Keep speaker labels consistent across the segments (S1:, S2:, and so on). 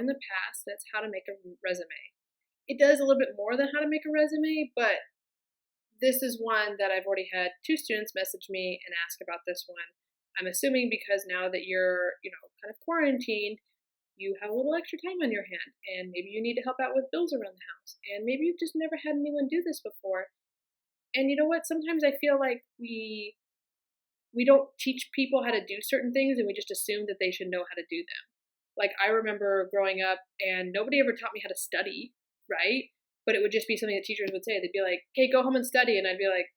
S1: in the past. That's how to make a resume. It does a little bit more than how to make a resume, but this is one that I've already had 2 students message me and ask about this one. I'm assuming because now that you're, kind of quarantined, you have a little extra time on your hand, and maybe you need to help out with bills around the house, and maybe you've just never had anyone do this before. And you know what? Sometimes I feel like we don't teach people how to do certain things, and we just assume that they should know how to do them. Like, I remember growing up, and nobody ever taught me how to study, right? But it would just be something that teachers would say. They'd be like, "Hey, go home and study," and I'd be like,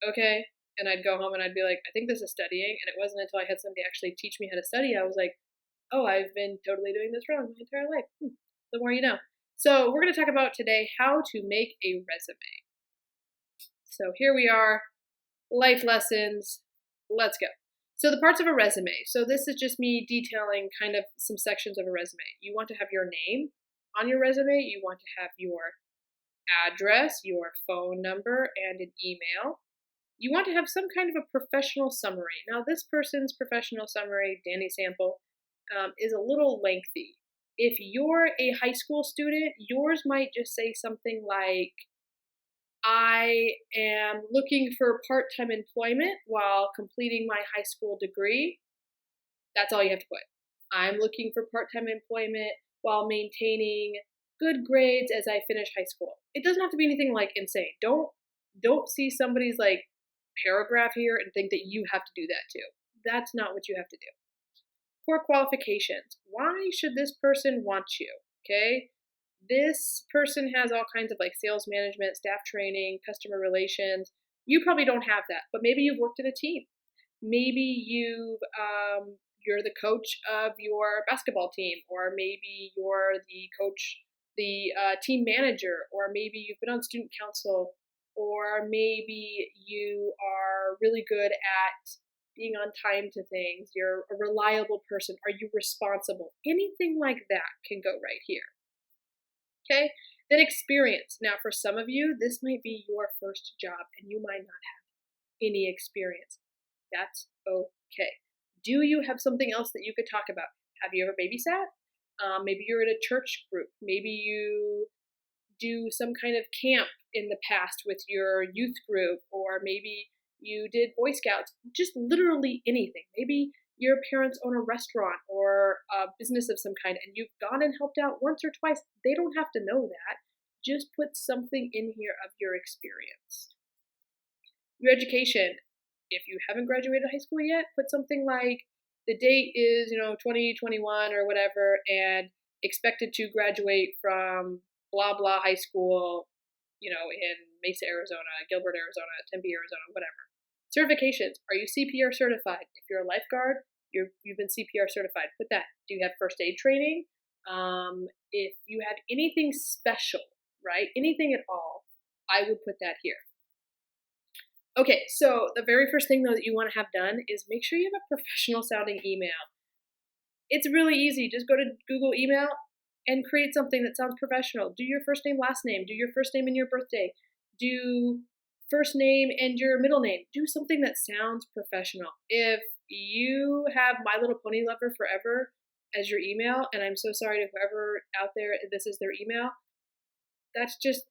S1: "Okay." And I'd go home and I'd be like, "I think this is studying." And it wasn't until I had somebody actually teach me how to study, I was like, "Oh, I've been totally doing this wrong my entire life." The more you know. So we're going to talk about today how to make a resume. So here we are, life lessons. Let's go. So the parts of a resume. So this is just me detailing kind of some sections of a resume. You want to have your name on your resume. You want to have your address, your phone number, and an email. You want to have some kind of a professional summary. Now, this person's professional summary, Danny Sample, is a little lengthy. If you're a high school student, yours might just say something like, "I am looking for part-time employment while completing my high school degree." That's all you have to put. "I'm looking for part-time employment while maintaining good grades as I finish high school." It doesn't have to be anything like insane. Don't see somebody's like paragraph here and think that you have to do that too. That's not what you have to do. Core qualifications. Why should this person want you? Okay. This person has all kinds of like sales management, staff training, customer relations. You probably don't have that, but maybe you've worked in a team. Maybe you're the coach of your basketball team, or maybe you're the coach, the team manager, or maybe you've been on student council, or maybe you are really good at being on time to things. You're a reliable person. Are you responsible? Anything like that can go right here. Okay, then experience. Now, for some of you, this might be your first job and you might not have any experience. That's okay. Do you have something else that you could talk about? Have you ever babysat? Maybe you're in a church group. Maybe you do some kind of camp in the past with your youth group, or maybe you did Boy Scouts, just literally anything. Maybe your parents own a restaurant or a business of some kind, and you've gone and helped out once or twice. They don't have to know that. Just put something in here of your experience. Your education. If you haven't graduated high school yet, put something like the date is, 2021 or whatever, and expected to graduate from blah, blah high school, in Mesa, Arizona, Gilbert, Arizona, Tempe, Arizona, whatever. Certifications. Are you CPR certified? If you're a lifeguard, you've been CPR certified. Put that. Do you have first aid training? If you have anything special, right? Anything at all, I would put that here. Okay, so the very first thing though that you want to have done is make sure you have a professional sounding email. It's really easy. Just go to Google email and create something that sounds professional. Do your first name, last name. Do your first name and your birthday. Do first name and your middle name. Do something that sounds professional. If you have My Little Pony Lover Forever as your email, and I'm so sorry to whoever out there this is their email, that's just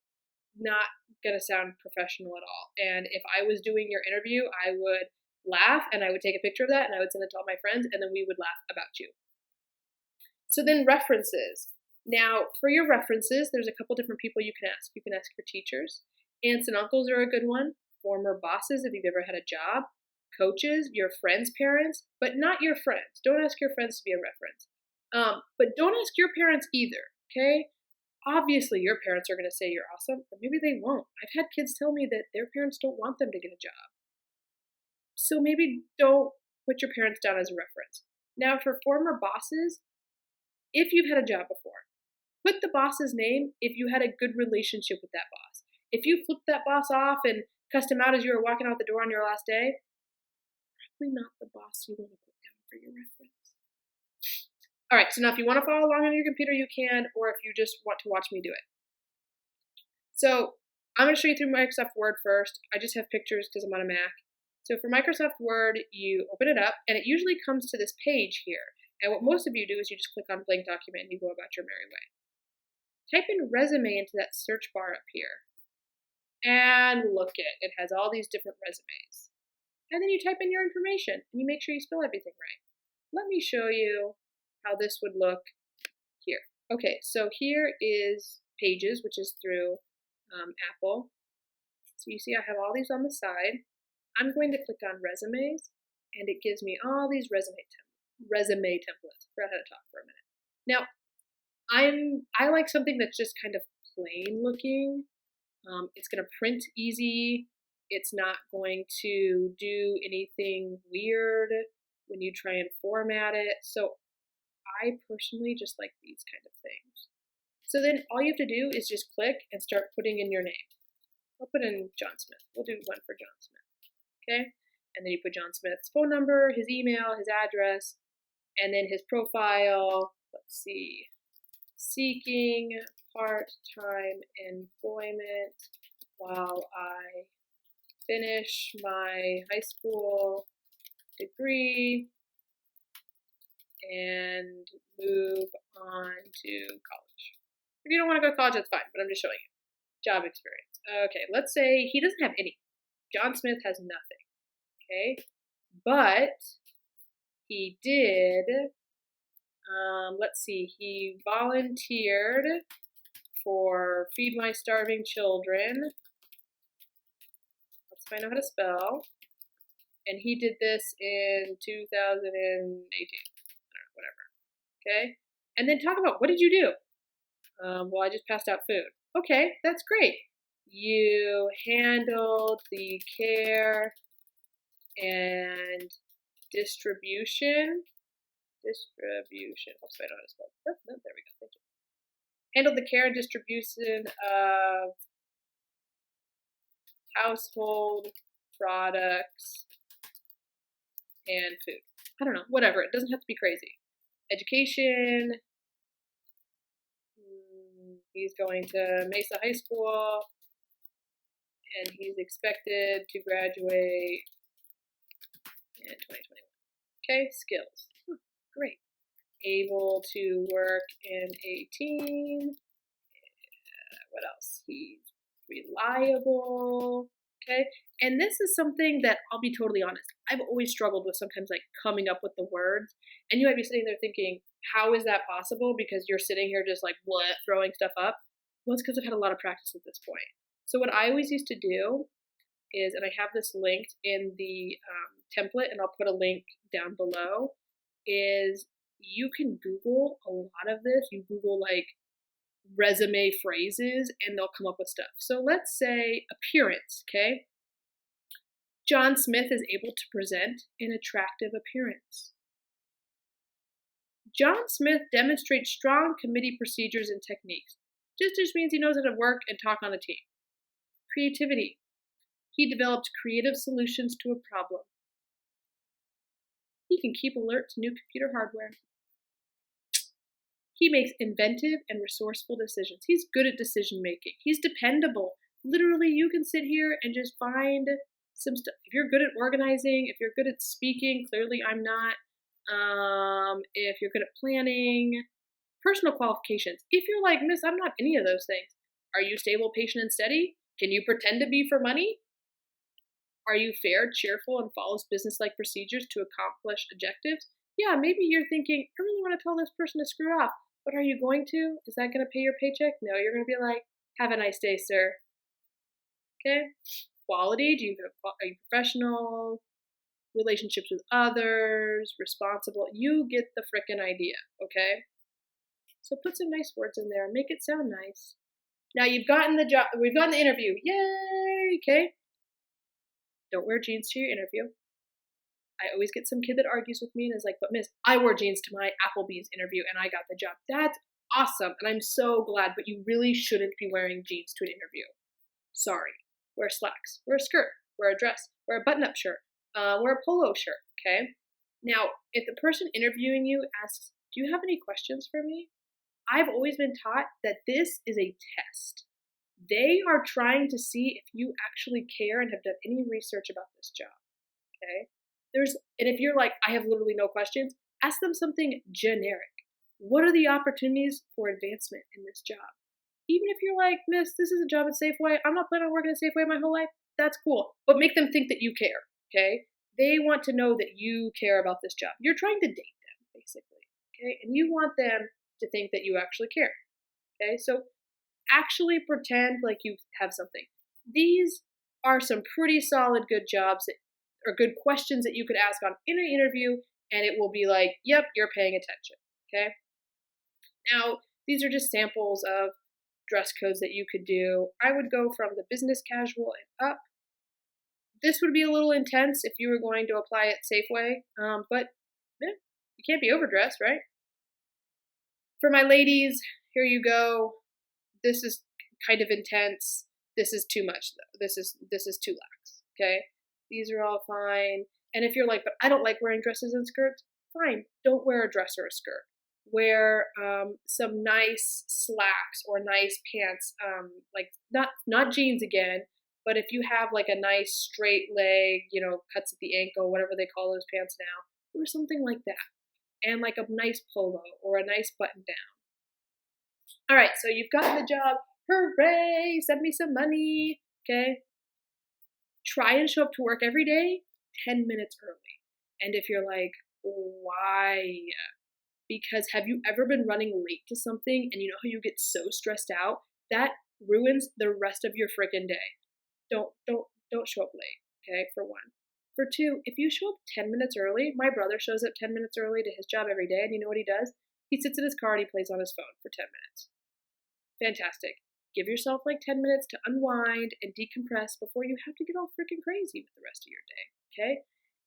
S1: not going to sound professional at all. And if I was doing your interview, I would laugh and I would take a picture of that and I would send it to all my friends, and then we would laugh about you. So then references. Now, for your references, there's a couple different people you can ask. You can ask your teachers. Aunts and uncles are a good one. Former bosses, if you've ever had a job. Coaches, your friends' parents, but not your friends. Don't ask your friends to be a reference. But don't ask your parents either, okay? Obviously, your parents are going to say you're awesome, or maybe they won't. I've had kids tell me that their parents don't want them to get a job. So maybe don't put your parents down as a reference. Now, for former bosses, if you've had a job before, put the boss's name if you had a good relationship with that boss. If you flipped that boss off and cussed him out as you were walking out the door on your last day, probably not the boss you want to put down for your reference. All right, so now if you want to follow along on your computer, you can, or if you just want to watch me do it. So I'm going to show you through Microsoft Word first. I just have pictures because I'm on a Mac. So for Microsoft Word, you open it up, and it usually comes to this page here. And what most of you do is you just click on blank document and you go about your merry way. Type in resume into that search bar up here. And look it has all these different resumes. And then you type in your information and you make sure you spell everything right. Let me show you how this would look here. Okay, so here is Pages, which is through Apple. So you see I have all these on the side. I'm going to click on resumes and it gives me all these resume templates. I forgot how to talk for a minute. Now, I like something that's just kind of plain looking. It's going to print easy. It's not going to do anything weird when you try and format it. So I personally just like these kind of things. So then all you have to do is just click and start putting in your name. I'll put in John Smith. We'll do one for John Smith. Okay? And then you put John Smith's phone number, his email, his address, and then his profile. Let's see. Seeking part-time employment while I finish my high school degree and move on to college. If you don't want to go to college, that's fine, but I'm just showing you. Job experience. Okay, let's say he doesn't have any. John Smith has nothing. Okay, but he did, let's see, he volunteered for Feed My Starving Children. Let's find out how to spell. And he did this in 2018, whatever. Okay, and then talk about, what did you do? Well, I just passed out food. Okay, that's great. You handled the care and distribution. I'll spell how to spell. Oh, no, there we go. Thank you. Handled the care and distribution of household products and food. I don't know, whatever. It doesn't have to be crazy. Education. He's going to Mesa High School, and he's expected to graduate in 2021. Okay, skills. Great. Able to work in a team. What else? He's reliable. Okay, and this is something that, I'll be totally honest, I've always struggled with sometimes, like coming up with the words, and you might be sitting there thinking, how is that possible? Because you're sitting here just like, what, throwing stuff up? Well, it's because I've had a lot of practice at this point. So what I always used to do is, and I have this linked in the template, and I'll put a link down below, is you can Google a lot of this. You Google like resume phrases and they'll come up with stuff. So let's say appearance, okay? John Smith is able to present an attractive appearance. John Smith demonstrates strong committee procedures and techniques. Just means he knows how to work and talk on a team. Creativity. He developed creative solutions to a problem. He can keep alert to new computer hardware. He makes inventive and resourceful decisions. He's good at decision making. He's dependable. Literally, you can sit here and just find some stuff. If you're good at organizing, if you're good at speaking, clearly I'm not. If you're good at planning, personal qualifications. If you're like, Miss, I'm not any of those things. Are you stable, patient, and steady? Can you pretend to be for money? Are you fair, cheerful, and follows business-like procedures to accomplish objectives? Yeah, maybe you're thinking, I really want to tell this person to screw off. But are you going to? Is that going to pay your paycheck? No, you're going to be like, have a nice day, sir. Okay? Quality, are you professional? Relationships with others, responsible. You get the frickin' idea, okay? So put some nice words in there and make it sound nice. Now you've gotten the job, we've gotten the interview. Yay, okay? Don't wear jeans to your interview. I always get some kid that argues with me and is like, but Miss, I wore jeans to my Applebee's interview and I got the job. That's awesome, and I'm so glad, but you really shouldn't be wearing jeans to an interview. Sorry. Wear slacks, wear a skirt, wear a dress, wear a button-up shirt, wear a polo shirt, okay? Now, if the person interviewing you asks, do you have any questions for me? I've always been taught that this is a test. They are trying to see if you actually care and have done any research about this job, okay? And if you're like, I have literally no questions, Ask them something generic. What are the opportunities for advancement in this job? Even if you're like, miss, this is a job at Safeway. I'm not planning on working at Safeway my whole life. That's cool. But make them think that you care, okay? They want to know that you care about this job. You're trying to date them, basically, okay? And you want them to think that you actually care, okay? So actually pretend like you have something. These are some pretty solid good jobs or good questions that you could ask in an interview, and it will be like, yep, you're paying attention, okay? Now, these are just samples of dress codes that you could do. I would go from the business casual and up. This would be a little intense if you were going to apply at Safeway, but you can't be overdressed, right? For my ladies, here you go. This is kind of intense. This is too much, though. This is too lax, okay? These are all fine. And if you're like, but I don't like wearing dresses and skirts, fine. Don't wear a dress or a skirt. Wear some nice slacks or nice pants, like not jeans again, but if you have like a nice straight leg, cuts at the ankle, whatever they call those pants now, wear something like that. And like a nice polo or a nice button down. All right, so you've gotten the job. Hooray, send me some money, okay? Try and show up to work every day 10 minutes early. And if you're like, why? Because have you ever been running late to something and you know how you get so stressed out? That ruins the rest of your freaking day. Don't show up late, okay, for one. For two, if you show up 10 minutes early, my brother shows up 10 minutes early to his job every day, and you know what he does? He sits in his car and he plays on his phone for 10 minutes. Fantastic. Give yourself like 10 minutes to unwind and decompress before you have to get all freaking crazy with the rest of your day, okay?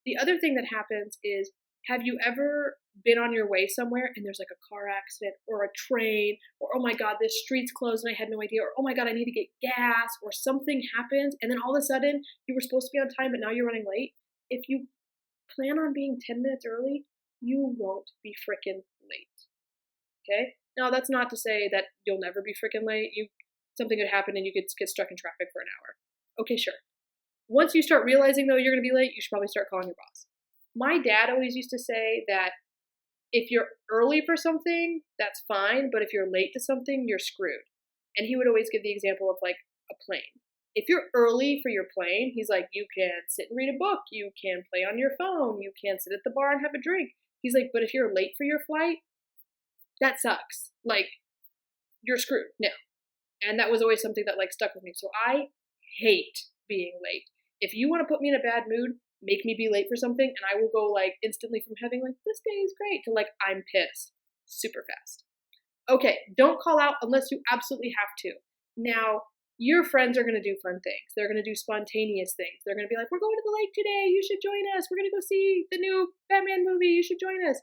S1: The other thing that happens is, have you ever been on your way somewhere and there's like a car accident or a train or, oh my God, this street's closed and I had no idea, or oh my God, I need to get gas, or something happens and then all of a sudden you were supposed to be on time but now you're running late? If you plan on being 10 minutes early, you won't be freaking late, okay? Now, that's not to say that you'll never be freaking late. Something could happen and you could get stuck in traffic for an hour. Okay, sure. Once you start realizing, though, you're going to be late, you should probably start calling your boss. My dad always used to say that if you're early for something, that's fine, but if you're late to something, you're screwed. And he would always give the example of like a plane. If you're early for your plane, he's like, you can sit and read a book, you can play on your phone, you can sit at the bar and have a drink. He's like, but if you're late for your flight, that sucks. Like, you're screwed now. And that was always something that like stuck with me. So I hate being late. If you want to put me in a bad mood, make me be late for something, and I will go like instantly from having like, this day is great, to like, I'm pissed super fast. Okay, don't call out unless you absolutely have to. Now, your friends are going to do fun things. They're going to do spontaneous things. They're going to be like, we're going to the lake today. You should join us. We're going to go see the new Batman movie. You should join us.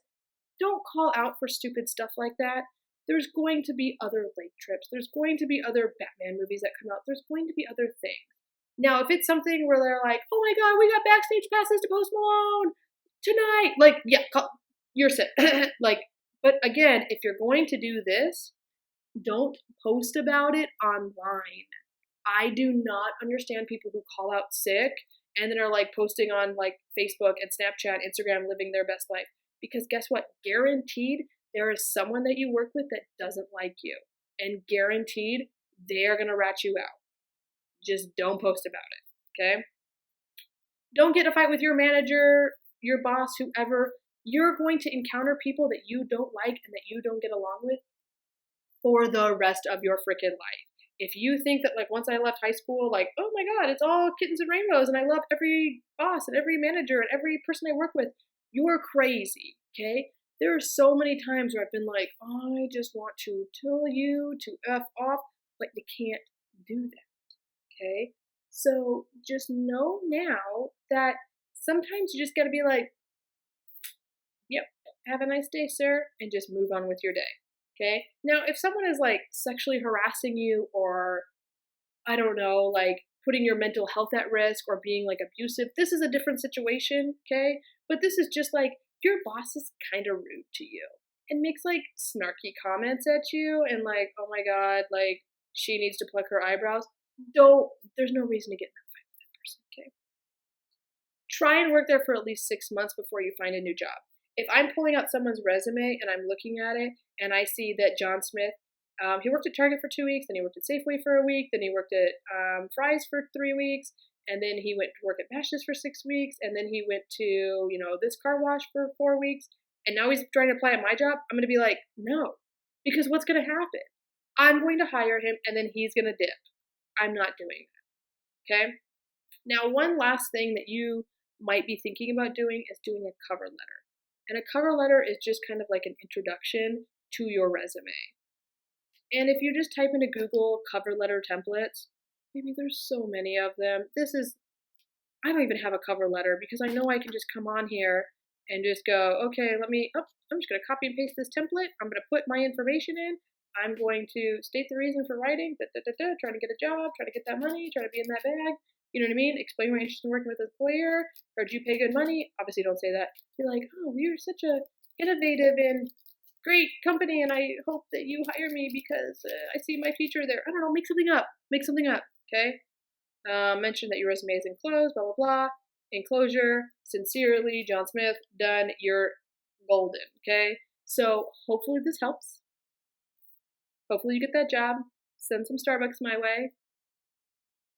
S1: Don't call out for stupid stuff like that. There's going to be other lake trips. There's going to be other Batman movies that come out. There's going to be other things. Now, if it's something where they're like, oh my God, we got backstage passes to Post Malone tonight. Like, yeah, you're sick. Like, but again, if you're going to do this, don't post about it online. I do not understand people who call out sick and then are like posting on like Facebook and Snapchat, Instagram, living their best life. Because guess what? Guaranteed, there is someone that you work with that doesn't like you. And guaranteed, they're going to rat you out. Just don't post about it, okay? Don't get in a fight with your manager, your boss, whoever. You're going to encounter people that you don't like and that you don't get along with for the rest of your freaking life. If you think that like once I left high school, like, oh my God, it's all kittens and rainbows and I love every boss and every manager and every person I work with, you're crazy, okay? There are so many times where I've been like, I just want to tell you to F off, but you can't do that, okay? So just know now that sometimes you just gotta be like, yep, have a nice day, sir, and just move on with your day, okay? Now, if someone is like sexually harassing you or, I don't know, like putting your mental health at risk or being like abusive, this is a different situation, okay? But this is just like, your boss is kind of rude to you and makes like snarky comments at you and like, oh my God, like she needs to pluck her eyebrows. There's no reason to get in that fight with that person, okay? Try and work there for at least 6 months before you find a new job. If I'm pulling out someone's resume and I'm looking at it and I see that John Smith, he worked at Target for 2 weeks, then he worked at Safeway for a week, then he worked at Fry's for 3 weeks, and then he went to work at Bash's for 6 weeks, and then he went to, this car wash for 4 weeks, and now he's trying to apply at my job, I'm going to be like, no, because what's going to happen? I'm going to hire him, and then he's going to dip. I'm not doing that, okay? Now, one last thing that you might be thinking about doing is doing a cover letter. And a cover letter is just kind of like an introduction to your resume. And if you just type into Google cover letter templates, maybe there's so many of them. I don't even have a cover letter because I know I can just come on here and just go, okay, I'm just going to copy and paste this template. I'm going to put my information in. I'm going to state the reason for writing, trying to get a job, trying to get that money, trying to be in that bag. You know what I mean? Explain my interest in working with an employer. Heard you pay good money. Obviously, don't say that. You're like, oh, you're such a innovative and great company, and I hope that you hire me because I see my future there. I don't know. Make something up. Make something up. Okay. Mention that your resume is enclosed. Blah blah blah. Enclosure. Sincerely, John Smith. Done. You're golden. Okay. So hopefully this helps. Hopefully you get that job. Send some Starbucks my way.